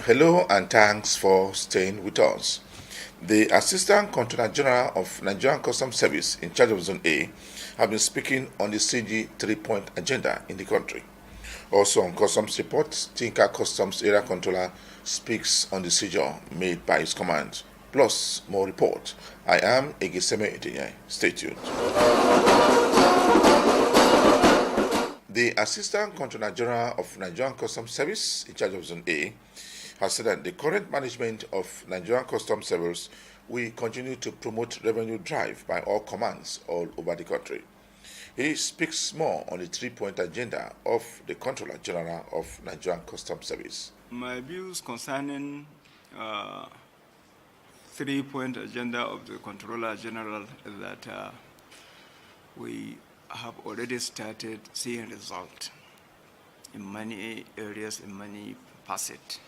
Hello and thanks for staying with us. The Assistant Controller General of Nigerian Customs Service in charge of Zone A have been speaking on the CG 3-point agenda in the country. Also on Customs reports, Tinker Customs Area Controller speaks on the seizure made by his command. Plus more reports. I am Egiseme Edenye. Stay tuned. The Assistant Controller General of Nigerian Customs Service in charge of Zone A has said that the current management of Nigerian Customs Service will continue to promote revenue drive by all commands all over the country. He speaks more on the 3-point agenda of the Controller General of Nigerian Customs Service. My views concerning 3-point agenda of the Controller General is that we have already started seeing results in many areas, in many facets,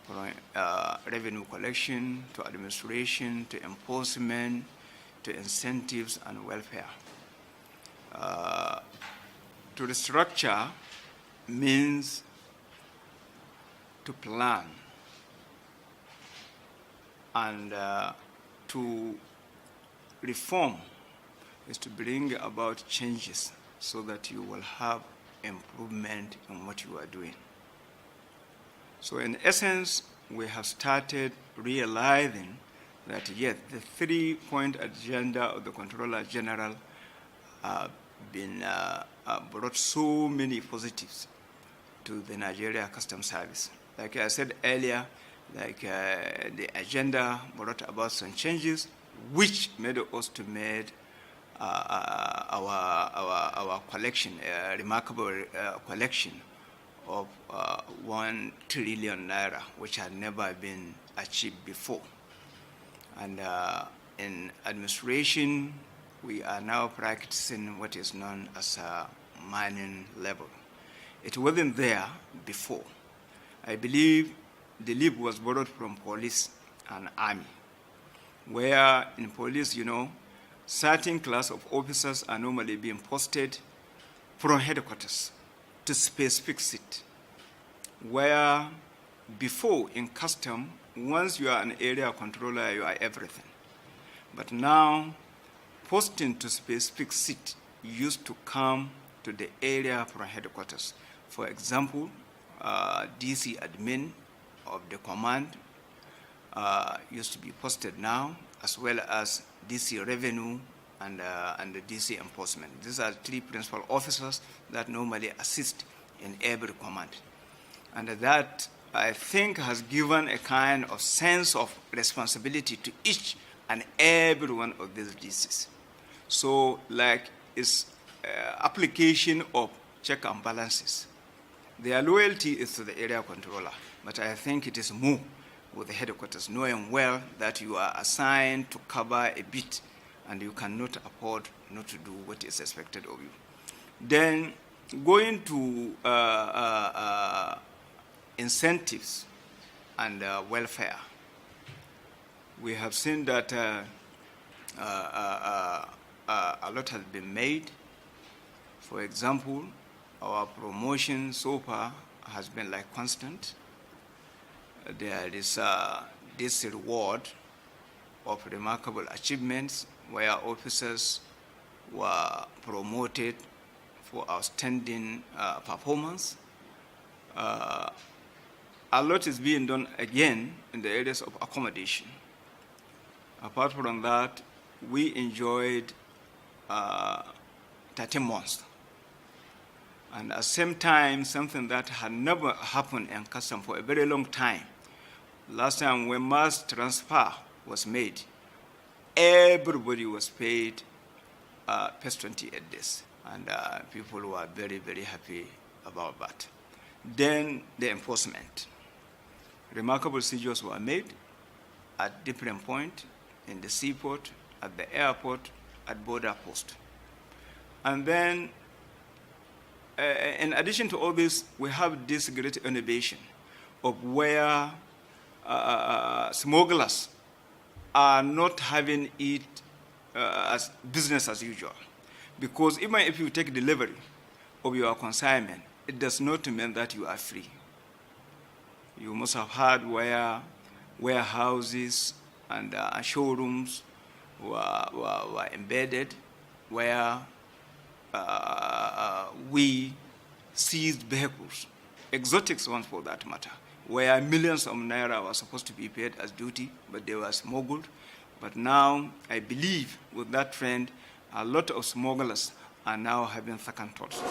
from revenue collection to administration to enforcement to incentives and welfare. To restructure means to plan and to reform is to bring about changes so that you will have improvement in what you are doing. So in essence, we have started realizing that yes, the 3-point agenda of the Controller General been brought so many positives to the Nigeria Customs Service. Like I said earlier, the agenda brought about some changes which made us to make our collection, a remarkable collection of 1 trillion naira, which had never been achieved before. And in administration, we are now practicing what is known as a mining level. It wasn't there before. I believe the leap was borrowed from police and army, where in police, certain class of officers are normally being posted from headquarters to specific seat, where before in custom, once you are an area controller, you are everything. But now, posting to specific seat used to come to the area from headquarters. For example, DC admin of the command used to be posted now, as well as DC revenue and the DC enforcement. These are 3 principal officers that normally assist in every command. And that, I think, has given a kind of sense of responsibility to each and every one of these DCs. So, it's application of check and balances. Their loyalty is to the area controller, but I think it is more with the headquarters, knowing well that you are assigned to cover a bit and you cannot afford not to do what is expected of you. Then going to incentives and welfare, we have seen that a lot has been made. For example, our promotion so far has been constant. There is this reward of remarkable achievements where officers were promoted for outstanding performance. A lot is being done again in the areas of accommodation. Apart from that, we enjoyed 13 months. And at the same time, something that had never happened in custom for a very long time. Last time when mass transfer was made, everybody was paid past 28 days. And people were very, very happy about that. Then the enforcement. Remarkable seizures were made at different points in the seaport, at the airport, at border post. And then, in addition to all this, we have this great innovation of where smugglers are not having it as business as usual. Because even if you take delivery of your consignment, it does not mean that you are free. You must have heard where warehouses and showrooms were embedded, where we seized vehicles, exotic ones for that matter, where millions of naira were supposed to be paid as duty, but they were smuggled. But now, I believe with that trend, a lot of smugglers are now having second thoughts.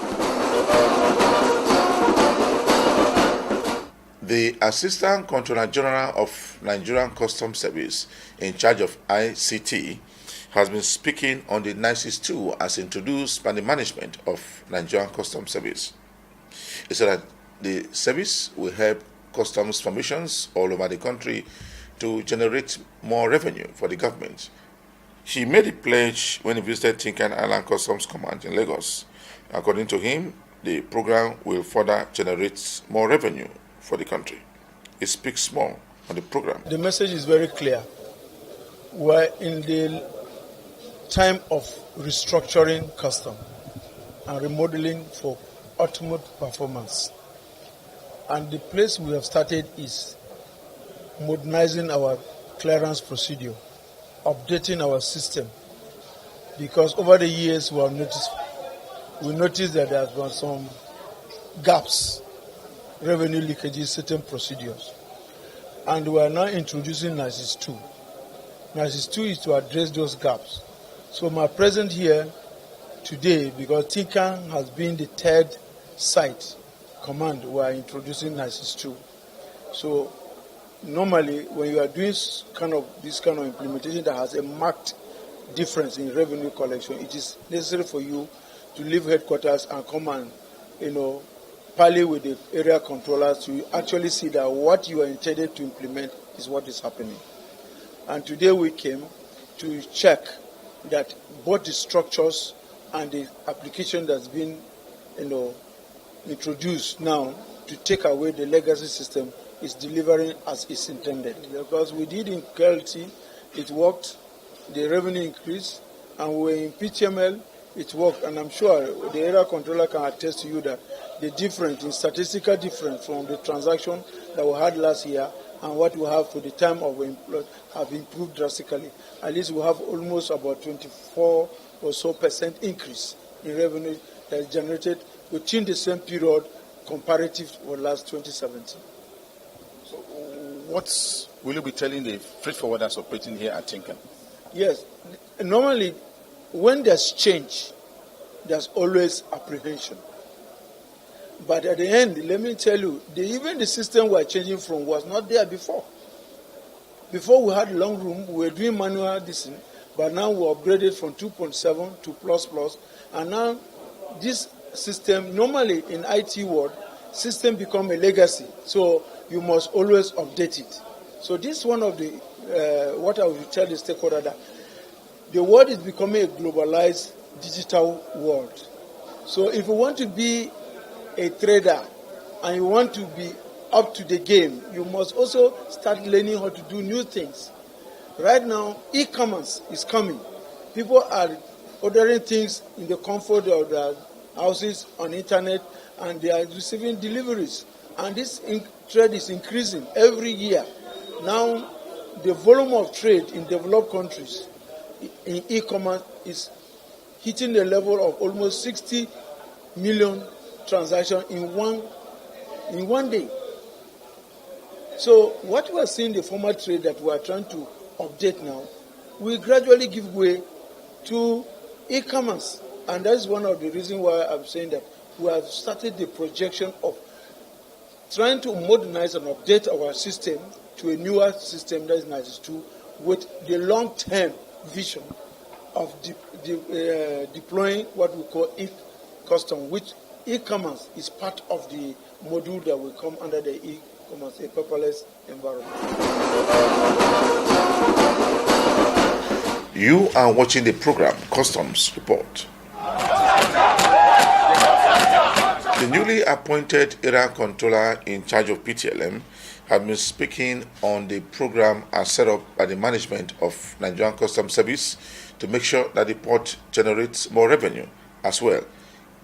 The Assistant Controller General of Nigerian Customs Service in charge of ICT has been speaking on the NICES 2 as introduced by the management of Nigerian Customs Service. He said that the service will help customs formations all over the country to generate more revenue for the government. He made a pledge when he visited Tinkan Island Customs Command in Lagos. According to him, the program will further generate more revenue for the country. He speaks more on the program. The message is very clear. We're in the time of restructuring custom and remodeling for ultimate performance. And the place we have started is modernizing our clearance procedure, updating our system, because over the years we noticed that there have been some gaps, revenue leakages, certain procedures. And we are now introducing NICES 2. NICES 2 is to address those gaps. So my presence here today, because Tinkan has been the third site command, we are introducing NICES 2. So normally, when you are doing this kind of implementation that has a marked difference in revenue collection, it is necessary for you to leave headquarters and come and, parley with the area controllers to actually see that what you are intended to implement is what is happening. And today we came to check that both the structures and the application that's been, introduced now to take away the legacy system is delivering as is intended. Because we did in KLT, it worked, the revenue increased, and we were in PTML, it worked. And I'm sure the area controller can attest to you that the difference, in statistical difference from the transaction that we had last year and what we have for the time of employment have improved drastically. At least we have almost about 24% or so increase in revenue that is generated within the same period comparative to last 2017. So what will you be telling the freight forwarders operating here at Tinkan? Yes, normally when there's change, there's always apprehension. But at the end, let me tell you, even the system we're changing from was not there before. Before we had long room, we were doing manual this, but now we upgraded from 2.7 to plus, and now this system, normally in IT world, system become a legacy, so you must always update it. So this is one of the, what I will tell the stakeholder, that the world is becoming a globalized digital world. So if you want to be a trader and you want to be up to the game, you must also start learning how to do new things. Right now, e-commerce is coming. People are ordering things in the comfort of their houses on internet, and they are receiving deliveries. And this trade is increasing every year. Now, the volume of trade in developed countries in e-commerce is hitting the level of almost 60 million transactions in one day. So what we are seeing, the formal trade that we are trying to update now, will gradually give way to e-commerce. And that's one of the reasons why I'm saying that we have started the projection of trying to modernize and update our system to a newer system, that is NICES 2, with the long-term vision of deploying what we call e-custom, which e-commerce is part of the module that will come under the e-commerce, a paperless environment. You are watching the program Customs Report. The newly appointed area controller in charge of PTLM has been speaking on the program as set up by the management of Nigerian Customs Service to make sure that the port generates more revenue, as well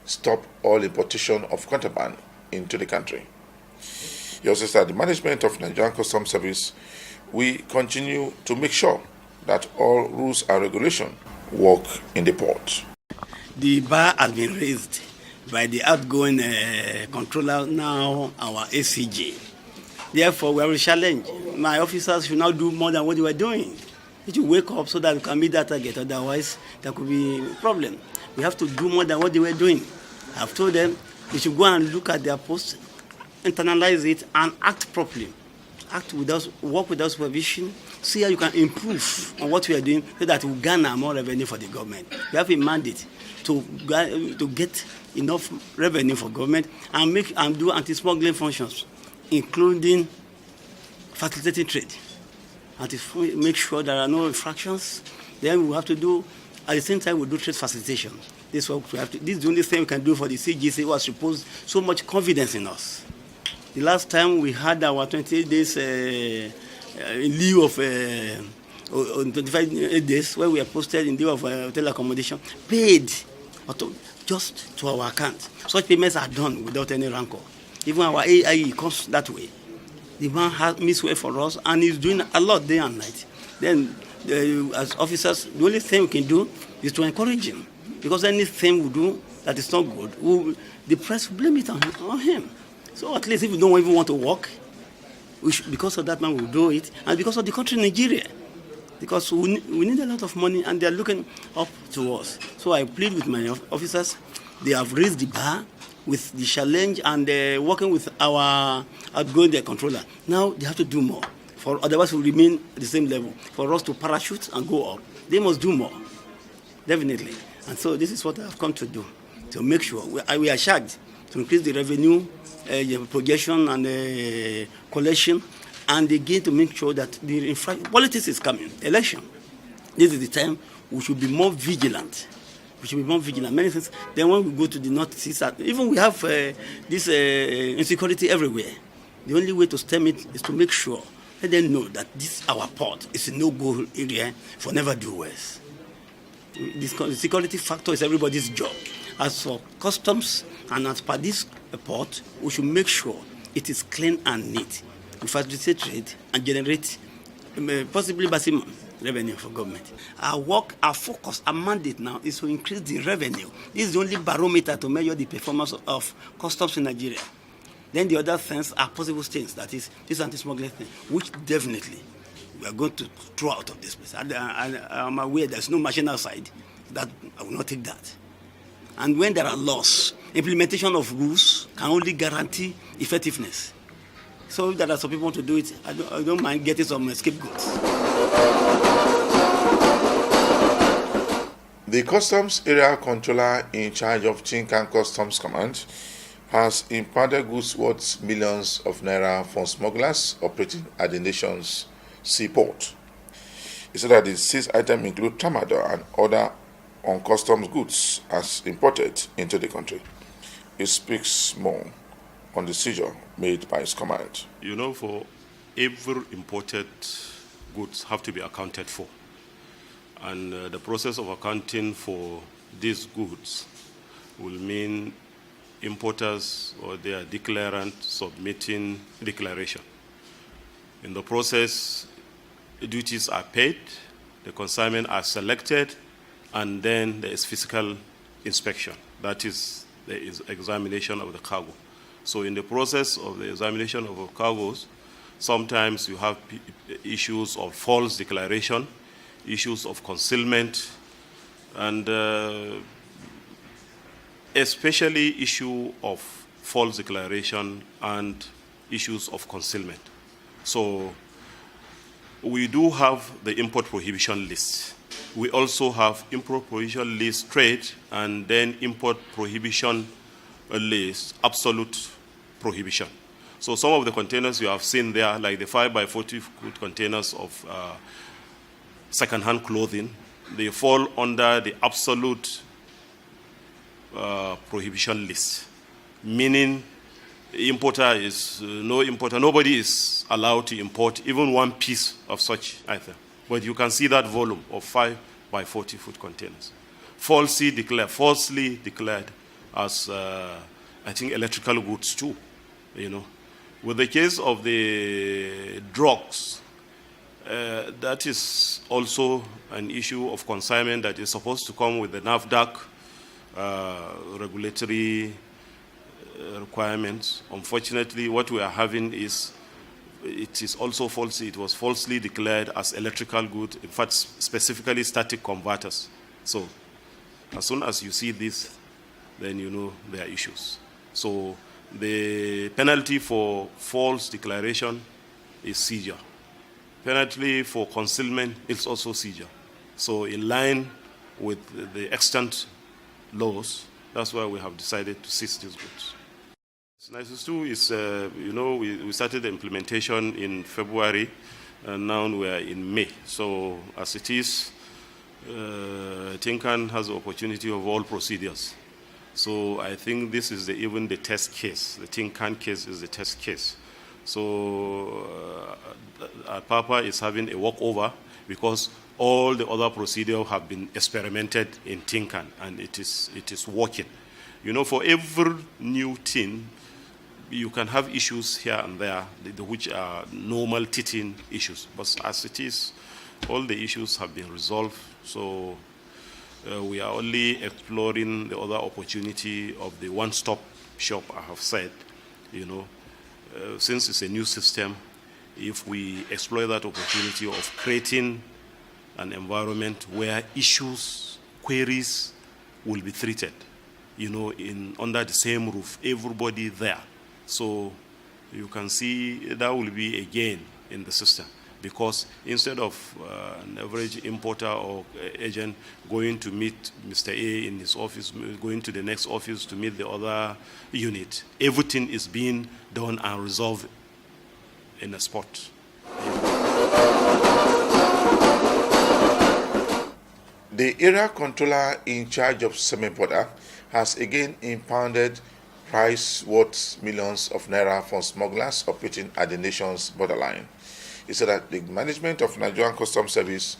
stop all importation of contraband into the country. He also said the management of Nigerian Customs Service we continue to make sure that all rules and regulations work in the port. The bar has been raised by the outgoing controller, now our ACG. Therefore, we have a challenge. My officers should now do more than what they were doing. They should wake up so that we can meet that target. Otherwise, there could be a problem. We have to do more than what they were doing. I've told them they should go and look at their posts, internalize it, and act properly. Work without supervision, see how you can improve on what we are doing so that we garner more revenue for the government. We have a mandate to get enough revenue for government and do anti-smuggling functions, including facilitating trade, and to make sure there are no infractions. Then we have to do, at the same time, we do trade facilitation. This is what we have to. This is the only thing we can do for the CGC, who has reposed so much confidence in us. The last time we had our 28 days in lieu of 25 days, where we are posted in lieu of hotel accommodation, paid just to our account. Such payments are done without any rancor. Even our AIE comes that way. The man has missed way for us, and he's doing a lot day and night. Then, as officers, the only thing we can do is to encourage him, because anything we do that is not good, the press will blame it on him. So at least if we don't even want to work, because of that man, we'll do it, and because of the country Nigeria, because we need a lot of money, and they're looking up to us. So I plead with my officers. They have raised the bar with the challenge, and working with our outgoing controller. Now they have to do more. Otherwise, we'll remain at the same level. For us to parachute and go up, they must do more, definitely. And so this is what I've come to do, to make sure we are charged to increase the revenue, projection and collection, and again to make sure that the politics is coming, election. This is the time we should be more vigilant. We should be more vigilant. Many things. Then when we go to the north, even we have this insecurity everywhere. The only way to stem it is to make sure, let them know that this our port is a no-go area for never-do-wells. The security factor is everybody's job. As for customs and as per this port, we should make sure it is clean and neat. We facilitate trade and generate possibly maximum revenue for government. Our work, our focus, our mandate now is to increase the revenue. This is the only barometer to measure the performance of customs in Nigeria. Then the other things are possible things, that is this anti-smuggling thing, which definitely we are going to throw out of this place. I'm aware there's no machine outside that I will not take that. And when there are laws, implementation of rules can only guarantee effectiveness. So if there are some people who want to do it, I don't mind getting some scapegoats. The Customs Area Controller in charge of Tinkan Customs Command has impounded goods worth millions of naira from smugglers operating at the nation's seaport. He said that the seized items include tramadol and other uncustoms goods as imported into the country. He speaks more on the seizure made by his command. You know, for every imported goods have to be accounted for. And the process of accounting for these goods will mean importers or their declarant submitting declaration. In the process, duties are paid, the consignment are selected, and then there is physical inspection. That is the examination of the cargo. So in the process of the examination of the cargoes, sometimes you have issues of false declaration, issues of concealment, and especially issue of false declaration and issues of concealment. So we do have the import prohibition list. We also have import prohibition list trade, and then import prohibition list absolute prohibition. So some of the containers you have seen there, like the 5x40 foot containers of second-hand clothing, they fall under the absolute prohibition list, meaning importer is no importer. Nobody is allowed to import even one piece of such item. But you can see that volume of 5x40 foot containers, falsely declared as I think electrical goods too. You know, With the case of the drugs, that is also an issue of consignment that is supposed to come with the NAFDAC regulatory requirements. Unfortunately, what we are having is it is also falsely, it was falsely declared as electrical good, in fact, specifically static converters. So as soon as you see this, then you know there are issues. So the penalty for false declaration is seizure. Penalty for concealment is also seizure. So in line with the extant laws, that's why we have decided to seize these goods. NISUS 2 is, we started the implementation in February, and now we are in May. So as it is, Tinkan has the opportunity of all procedures. So I think this is even the test case. The Tinkan case is the test case. So Papa is having a walkover because all the other procedures have been experimented in Tinkan, and it is working. For every new tin, you can have issues here and there, which are normal teething issues. But as it is, all the issues have been resolved. So we are only exploring the other opportunity of the one-stop shop, I have said. Since it's a new system, if we explore that opportunity of creating an environment where issues, queries will be treated, under the same roof, everybody there. So you can see that will be a gain in the system, because instead of an average importer or agent going to meet Mr. A in his office, going to the next office to meet the other unit, everything is being done and resolved in a spot. The area controller in charge of semi-border has again impounded price worth millions of naira from smugglers operating at the nation's borderline. He said that the management of Nigerian Customs Service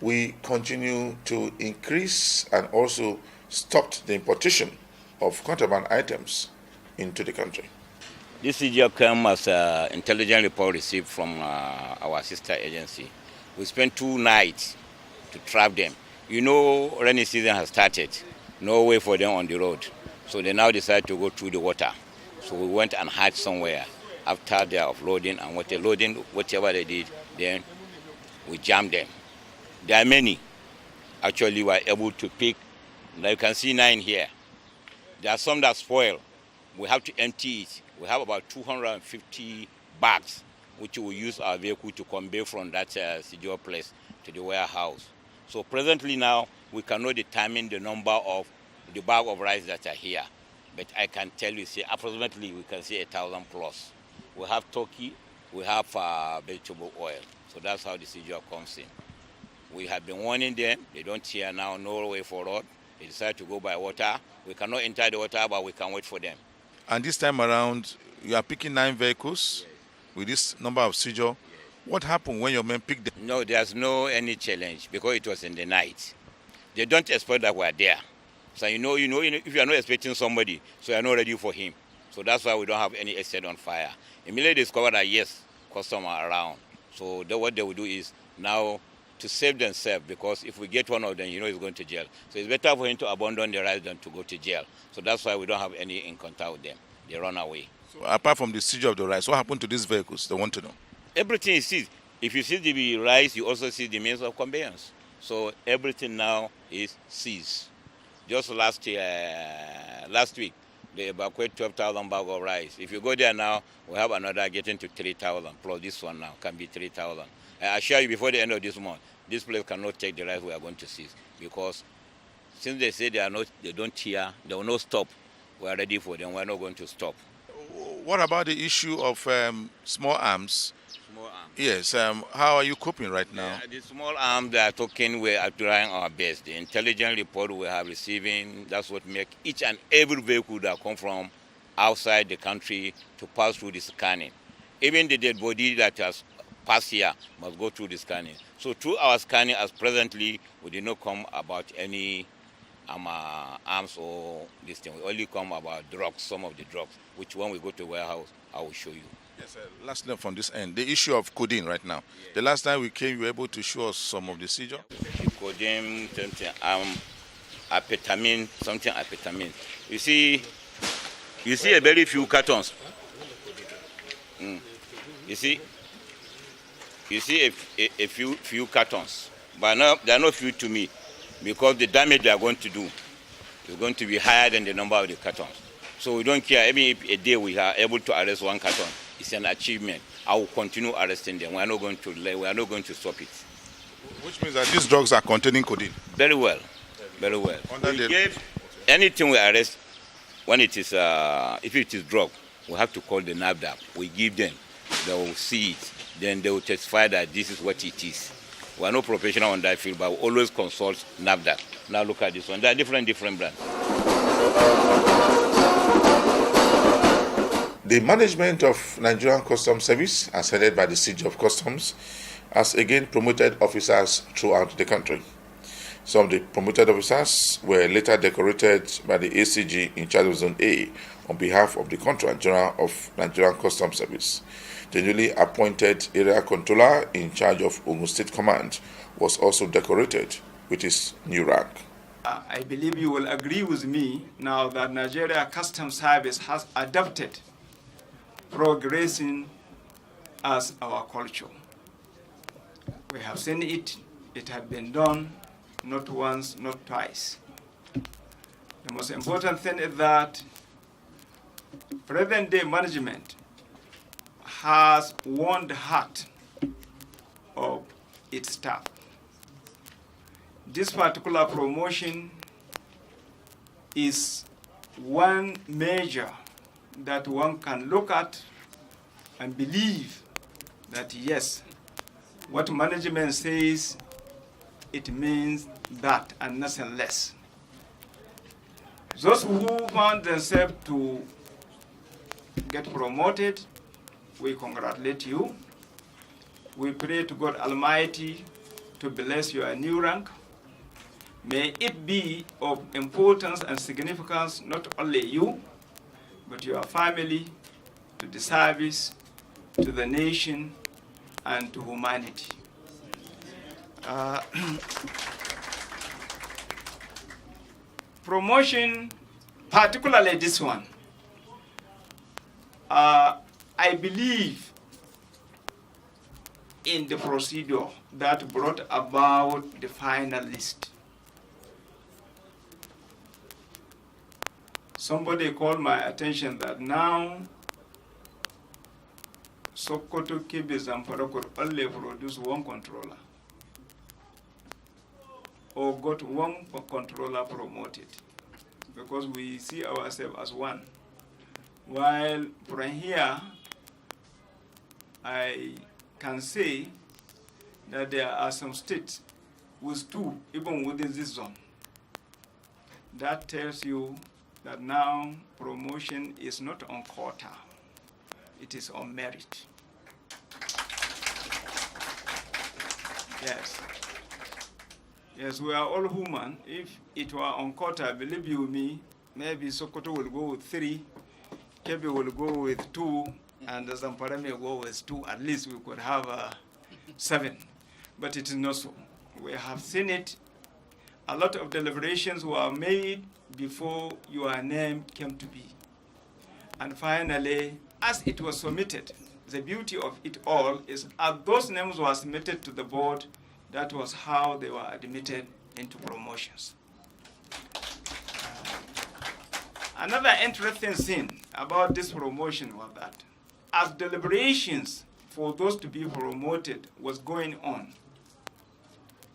will continue to increase and also stopped the importation of contraband items into the country. This CGF came as an intelligence report received from our sister agency. We spent 2 nights to trap them. Rainy season has started. No way for them on the road. So they now decide to go through the water. So we went and hid somewhere. After they are offloading and whatever they did, then we jammed them. There are many. Actually, we were able to pick. Now you can see 9 here. There are some that spoil. We have to empty it. We have about 250 bags, which we will use our vehicle to convey from that CGO place to the warehouse. So presently now, we cannot determine the number of the bag of rice that are here. But I can tell you, approximately we can see 1,000 plus. We have turkey, we have vegetable oil. So that's how the CGO comes in. We have been warning them. They don't hear now, no way for road. They decide to go by water. We cannot enter the water, but we can wait for them. And this time around, you are picking 9 vehicles with this number of CGO. What happened when your men picked them? No, there's no any challenge because it was in the night. They don't expect that we're there. So if you are not expecting somebody, so you're not ready for him. So that's why we don't have any exit on fire. Immediately they discover that yes, customer around. So what they will do is now to save themselves, because if we get one of them, he's going to jail. So it's better for him to abandon the rice than to go to jail. So that's why we don't have any in contact with them. They run away. So apart from the seizure of the rice, what happened to these vehicles? They want to know. Everything is seized. If you see the rice, you also see the means of conveyance. So everything now is seized. Just last week, they evacuated 12,000 bags of rice. If you go there now, we have another getting to 3,000, plus this one now can be 3,000. I assure you, before the end of this month, this place cannot take the rice we are going to seize, because since they say they don't hear, they will not stop. We are ready for them. We are not going to stop. What about the issue of small arms? Small arms. Yes. How are you coping right now? The small arms they are talking, we are trying our best. The intelligence report we have receiving, that's what makes each and every vehicle that come from outside the country to pass through the scanning. Even the dead body that has passed here must go through the scanning. So through our scanning, as presently, we did not come about any arms or this thing. We only come about drugs, some of the drugs, which when we go to the warehouse, I will show you. Yes, last note from this end, the issue of codeine right now. The last time we came, you were able to show us some of the seizure. Codeine, something, amphetamine, something amphetamine. You see a very few cartons. You see a few cartons, but no, they are not few to me, because the damage they are going to do is going to be higher than the number of the cartons. So we don't care. Even if a day we are able to arrest one carton, it's an achievement. I will continue arresting them. We are not going to stop it. Which means that these drugs are containing codeine. Very well, very well. Anything we arrest, when it is if it is drug, we have to call the NAFDAC. We give them, they will see it, then they will testify that this is what it is. We are not professional on that field, but we always consult NAFDAC. Now look at this one. There are different brands. The management of Nigerian Customs Service, as headed by the CG of Customs, has again promoted officers throughout the country. Some of the promoted officers were later decorated by the ACG in charge of Zone A on behalf of the Controller General of Nigerian Customs Service. The newly appointed Area Controller in charge of Ogun State Command was also decorated with his new rank. I believe you will agree with me now that Nigeria Customs Service has adopted progressing as our culture. We have seen it. It had been done not once, not twice. The most important thing is that present-day management has won the heart of its staff. This particular promotion is one measure that one can look at and believe that yes, what management says, it means that and nothing less. Those who found themselves to get promoted, we congratulate you. We pray to God Almighty to bless your new rank. May it be of importance and significance, not only you, but your family, to the service, to the nation, and to humanity. Promotion, particularly this one, I believe in the procedure that brought about the final list. Somebody called my attention that now Sokoto, Kebbi, Zamfara could only produce one controller, or got one controller promoted, because we see ourselves as one. While from here, I can say that there are some states with two, even within this zone. That tells you that now promotion is not on quota, it is on merit. Yes. Yes, we are all human. If it were on quota, believe you me, maybe Sokoto will go with 3, Kebbi will go with 2, and Zamfara may go with 2. At least we could have 7. But it is not so. We have seen it. A lot of deliberations were made before your name came to be. And finally, as it was submitted, the beauty of it all is as those names were submitted to the board, that was how they were admitted into promotions. Another interesting thing about this promotion was that as deliberations for those to be promoted was going on,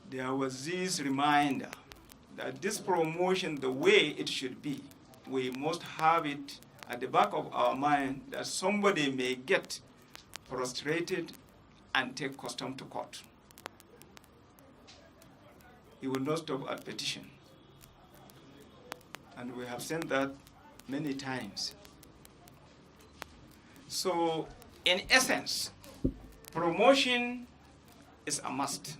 there was this reminder that this promotion, the way it should be, we must have it at the back of our mind that somebody may get frustrated and take custom to court. He will not stop at petition. And we have seen that many times. So, in essence, promotion is a must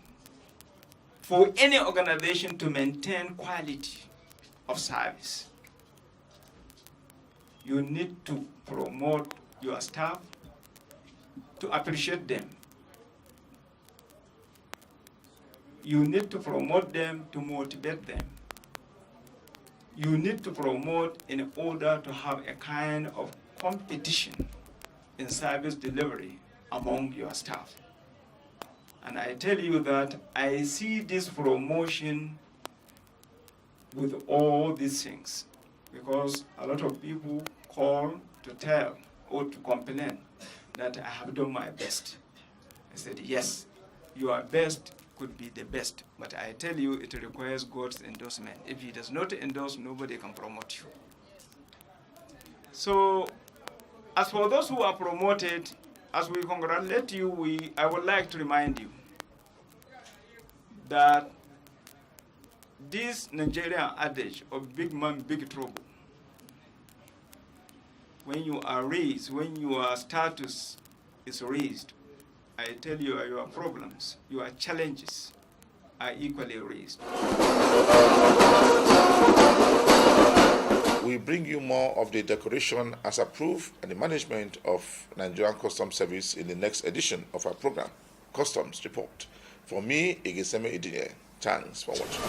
for any organization to maintain quality of service. You need to promote your staff, to appreciate them. You need to promote them to motivate them. You need to promote in order to have a kind of competition in service delivery among your staff. And I tell you that I see this promotion with all these things, because a lot of people call to tell or to complain that I have done my best. I said, yes, your best could be the best, but I tell you it requires God's endorsement. If he does not endorse, nobody can promote you. So, as for those who are promoted, as we congratulate you, I would like to remind you that this Nigerian adage of big man, big trouble, when you are raised, when your status is raised, I tell you your problems, your challenges are equally raised. We bring you more of the decoration as approved and the management of Nigerian Customs Service in the next edition of our program, Customs Report. For me, Igeseme Idinye. Thanks for watching.